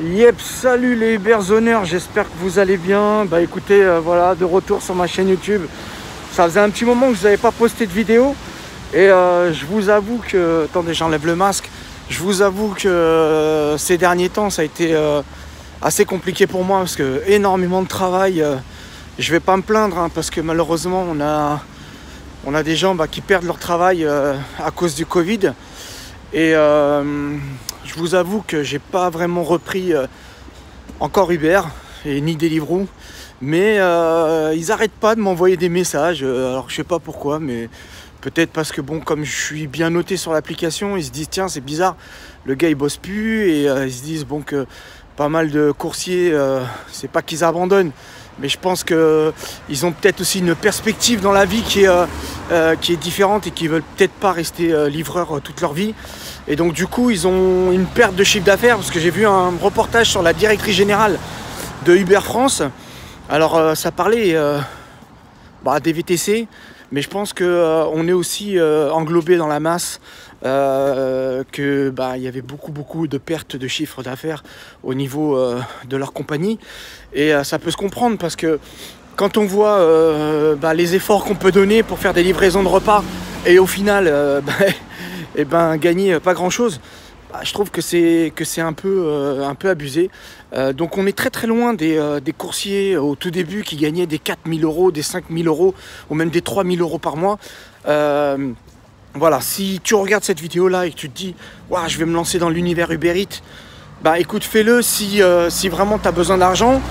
Yep, salut les Uberzoners, j'espère que vous allez bien. Bah écoutez, voilà, de retour sur ma chaîne YouTube. Ça faisait un petit moment que je n'avais pas posté de vidéo. Et je vous avoue que... Attendez, j'enlève le masque. Je vous avoue que ces derniers temps, ça a été assez compliqué pour moi. Parce que énormément de travail. Je vais pas me plaindre, hein, parce que malheureusement, on a des gens qui perdent leur travail à cause du Covid. Et je vous avoue que j'ai pas vraiment repris encore Uber et ni Deliveroo, mais ils arrêtent pas de m'envoyer des messages. Alors je sais pas pourquoi, mais peut-être parce que bon, comme je suis bien noté sur l'application, ils se disent tiens c'est bizarre, le gars il bosse plus, et ils se disent bon que pas mal de coursiers, c'est pas qu'ils abandonnent, mais je pense qu'ils ont peut-être aussi une perspective dans la vie qui est différente et qui veulent peut-être pas rester livreurs toute leur vie. Et donc du coup ils ont une perte de chiffre d'affaires, parce que j'ai vu un reportage sur la directrice générale de Uber France. Alors ça parlait des VTC, mais je pense qu'on est aussi englobé dans la masse, que il y avait beaucoup de pertes de chiffre d'affaires au niveau de leur compagnie. Et ça peut se comprendre, parce que quand on voit les efforts qu'on peut donner pour faire des livraisons de repas et au final gagner pas grand chose, je trouve que c'est un peu abusé. Donc on est très loin des coursiers au tout début qui gagnaient des 4 000 euros, des 5 000 euros ou même des 3 000 euros par mois. Voilà, si tu regardes cette vidéo là et que tu te dis ouah, je vais me lancer dans l'univers Uber Eats, écoute, fais-le si vraiment tu as besoin d'argent,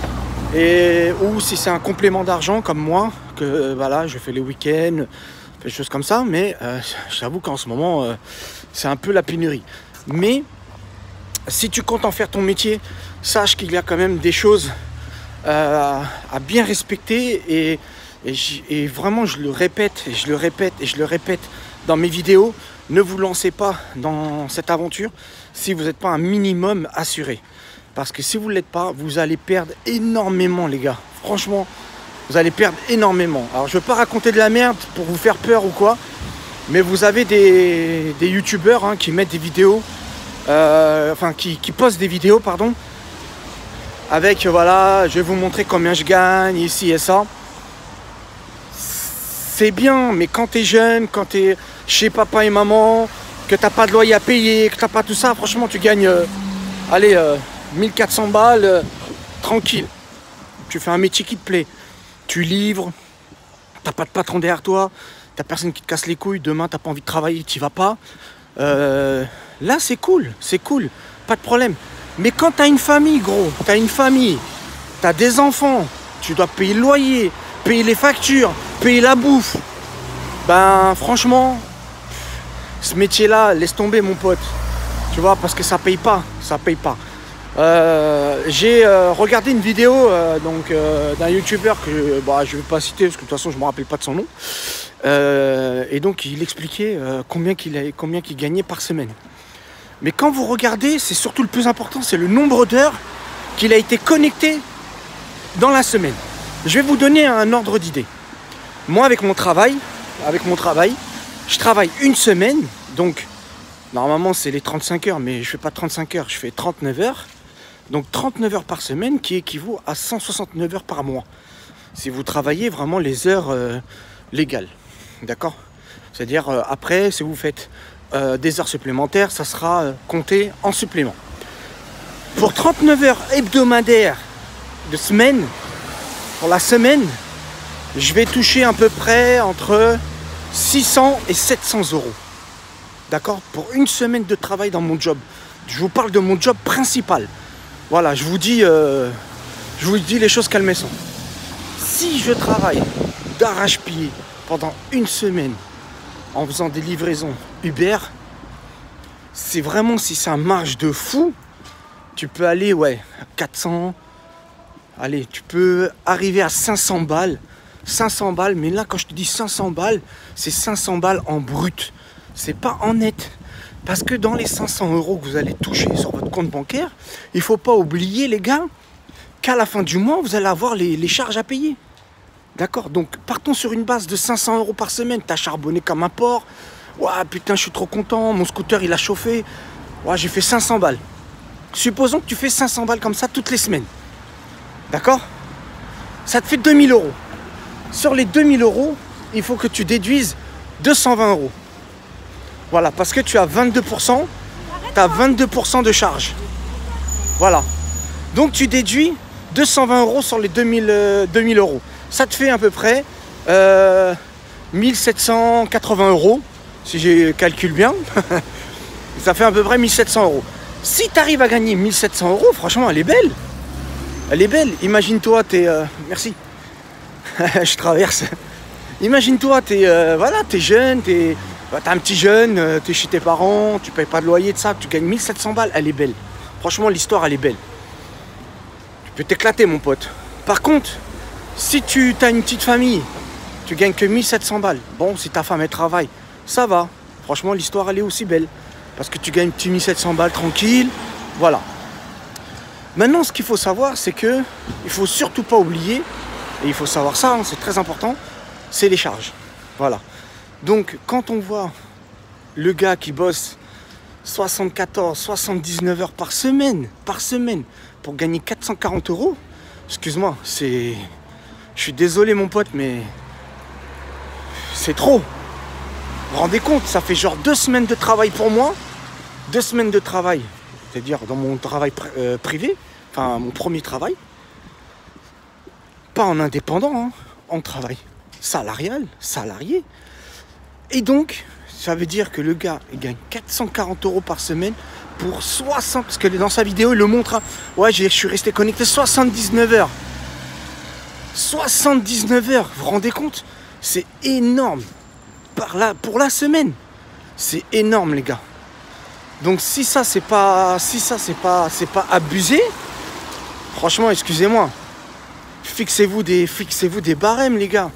ou si c'est un complément d'argent comme moi, que voilà, je fais les week-ends, des choses comme ça. Mais j'avoue qu'en ce moment c'est un peu la pénurie. Mais si tu comptes en faire ton métier, sache qu'il y a quand même des choses à bien respecter, et vraiment je le répète et je le répète et je le répète dans mes vidéos: ne vous lancez pas dans cette aventure si vous n'êtes pas un minimum assuré, parce que si vous ne l'êtes pas, vous allez perdre énormément, les gars. Franchement, vous allez perdre énormément. Alors je ne veux pas raconter de la merde pour vous faire peur ou quoi, mais vous avez des youtubeurs qui mettent des vidéos, qui postent des vidéos, pardon, avec voilà, je vais vous montrer combien je gagne ici et ça. C'est bien, mais quand t'es jeune, quand t'es chez papa et maman, que t'as pas de loyer à payer, que t'as pas tout ça, franchement tu gagnes 1400 balles tranquille. Tu fais un métier qui te plaît, tu livres, t'as pas de patron derrière toi, t'as personne qui te casse les couilles, demain t'as pas envie de travailler, t'y vas pas. Là c'est cool, pas de problème. Mais quand t'as une famille, gros, t'as des enfants, tu dois payer le loyer, payer les factures, payer la bouffe, franchement, ce métier-là, laisse tomber, mon pote. Tu vois, parce que ça paye pas. J'ai regardé une vidéo d'un youtubeur que je vais pas citer parce que de toute façon je me rappelle pas de son nom. Et donc il expliquait combien qu'il gagnait par semaine. Mais quand vous regardez, c'est surtout le plus important, c'est le nombre d'heures qu'il a été connecté dans la semaine. Je vais vous donner un ordre d'idée. Moi, avec mon travail, je travaille une semaine, donc normalement c'est les 35 heures, mais je fais pas 35 heures, je fais 39 heures. Donc 39 heures par semaine, qui équivaut à 169 heures par mois. Si vous travaillez vraiment les heures légales, d'accord? C'est-à-dire après, si vous faites des heures supplémentaires, ça sera compté en supplément. Pour 39 heures hebdomadaires de semaine, pour la semaine, je vais toucher à peu près entre 600 et 700 euros. D'accord? Pour une semaine de travail dans mon job. Je vous parle de mon job principal. Voilà, je vous dis les choses calmes et sont. Si je travaille d'arrache-pied pendant une semaine en faisant des livraisons Uber, c'est vraiment, si ça marche de fou, tu peux aller 400, allez, tu peux arriver à 500 balles. 500 balles, mais là quand je te dis 500 balles, c'est 500 balles en brut, c'est pas en net. Parce que dans les 500 euros que vous allez toucher sur votre compte bancaire, il faut pas oublier, les gars, qu'à la fin du mois, vous allez avoir les charges à payer. D'accord? Donc partons sur une base de 500 euros par semaine. T'as charbonné comme un porc. Ouah, putain, je suis trop content, mon scooter il a chauffé. Ouah, j'ai fait 500 balles. Supposons que tu fais 500 balles comme ça toutes les semaines. D'accord? Ça te fait 2000 euros. Sur les 2000 euros, il faut que tu déduises 220 euros. Voilà, parce que tu as 22%, tu as 22% de charge. Voilà. Donc tu déduis 220 euros sur les 2000 euros. Ça te fait à peu près 1780 euros, si je calcule bien. Ça fait à peu près 1700 euros. Si tu arrives à gagner 1700 euros, franchement, elle est belle. Elle est belle. Imagine-toi, t'es... merci. Je traverse. Imagine-toi, t'es jeune, t'as un petit jeune, t'es chez tes parents, tu payes pas de loyer, de ça, tu gagnes 1700 balles, elle est belle. Franchement, l'histoire, elle est belle. Tu peux t'éclater, mon pote. Par contre, si tu as une petite famille, tu gagnes que 1700 balles. Bon, si ta femme, elle travaille, ça va. Franchement, l'histoire, elle est aussi belle. Parce que tu gagnes petit 1700 balles tranquille. Voilà. Maintenant, ce qu'il faut savoir, c'est que il faut surtout pas oublier, et il faut savoir ça, hein, c'est très important, c'est les charges. Voilà. Donc, quand on voit le gars qui bosse 74, 79 heures par semaine, pour gagner 440 euros, excuse-moi, c'est... Je suis désolé, mon pote, mais c'est trop. Vous vous rendez compte, ça fait genre 2 semaines de travail pour moi, 2 semaines de travail, c'est-à-dire dans mon travail privé, enfin mon premier travail, pas en indépendant, hein, en travail salarié. Et donc, ça veut dire que le gars, il gagne 440 euros par semaine pour 60, parce que dans sa vidéo, il le montre, hein. Ouais, je suis resté connecté 79 heures. 79 heures, vous vous rendez compte? C'est énorme. Pour la semaine. C'est énorme, les gars. Donc si ça c'est pas abusé, franchement, excusez-moi. Fixez-vous des barèmes, les gars.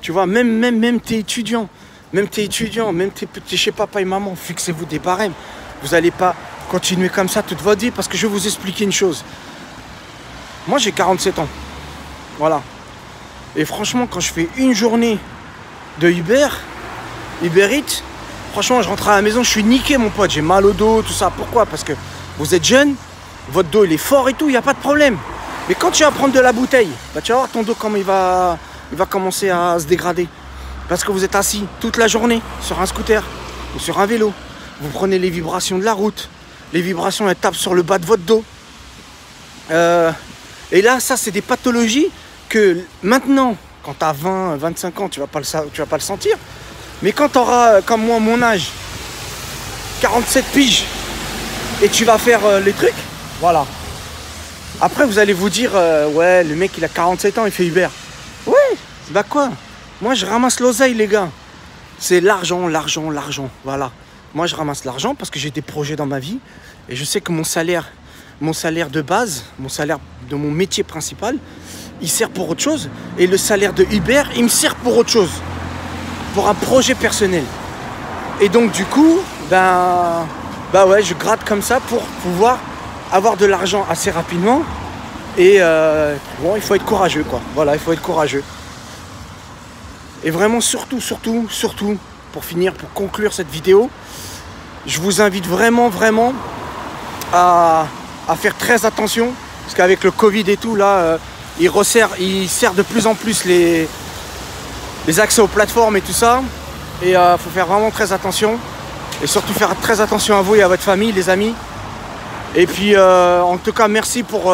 Tu vois, même t'es étudiant, même t'es chez papa et maman, fixez-vous des barèmes. Vous n'allez pas continuer comme ça toute votre vie, parce que je vais vous expliquer une chose. Moi, j'ai 47 ans. Voilà. Et franchement, quand je fais une journée de Uber Eats, franchement, je rentre à la maison, je suis niqué, mon pote. J'ai mal au dos, tout ça. Pourquoi? Parce que vous êtes jeune, votre dos, il est fort et tout, il n'y a pas de problème. Mais quand tu vas prendre de la bouteille, bah, tu vas voir ton dos comment il va commencer à se dégrader. Parce que vous êtes assis toute la journée sur un scooter ou sur un vélo. Vous prenez les vibrations de la route. Les vibrations, elles tapent sur le bas de votre dos. Et là, ça, c'est des pathologies que maintenant, quand tu as 20, 25 ans, tu vas pas le sentir. Mais quand tu auras, comme moi, mon âge, 47 piges, et tu vas faire les trucs, voilà. Après, vous allez vous dire, ouais, le mec, il a 47 ans, il fait Uber. Ouais, bah quoi? Moi, je ramasse l'oseille, les gars. C'est l'argent, voilà. Moi, je ramasse l'argent parce que j'ai des projets dans ma vie. Et je sais que mon salaire de base, mon salaire de mon métier principal, il sert pour autre chose. Et le salaire de Uber, il me sert pour autre chose. Pour un projet personnel. Et donc, du coup, bah ouais, je gratte comme ça pour pouvoir avoir de l'argent assez rapidement. Et bon, il faut être courageux, quoi. Voilà, il faut être courageux. Et vraiment, surtout, pour finir, pour conclure cette vidéo, je vous invite vraiment à faire très attention. Parce qu'avec le Covid et tout, là, il sert de plus en plus les accès aux plateformes et tout ça. Et il faut faire vraiment très attention. Et surtout faire très attention à vous et à votre famille, les amis. Et puis, en tout cas, merci pour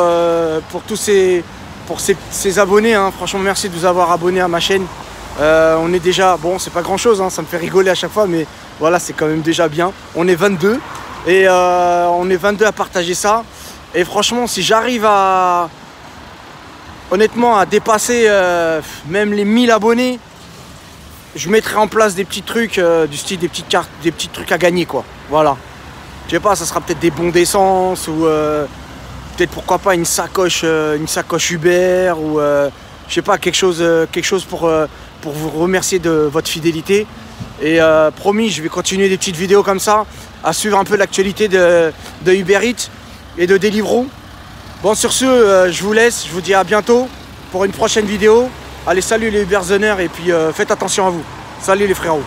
tous ces abonnés. Hein. Franchement, merci de vous avoir abonnés à ma chaîne. On est déjà, bon, c'est pas grand chose, hein, ça me fait rigoler à chaque fois, mais voilà, c'est quand même déjà bien. On est 22 et on est 22 à partager ça. Et franchement, si j'arrive honnêtement à dépasser même les 1000 abonnés, je mettrai en place des petits trucs du style des petites cartes, des petits trucs à gagner, quoi. Voilà. Je sais pas, ça sera peut-être des bons d'essence ou peut-être pourquoi pas une sacoche Uber ou je sais pas, quelque chose pour vous remercier de votre fidélité. Et promis, je vais continuer des petites vidéos comme ça, à suivre un peu l'actualité de Uber Eats et de Deliveroo. Bon, sur ce, je vous laisse, je vous dis à bientôt pour une prochaine vidéo. Allez, salut les Uberzoners et puis faites attention à vous. Salut les frérots.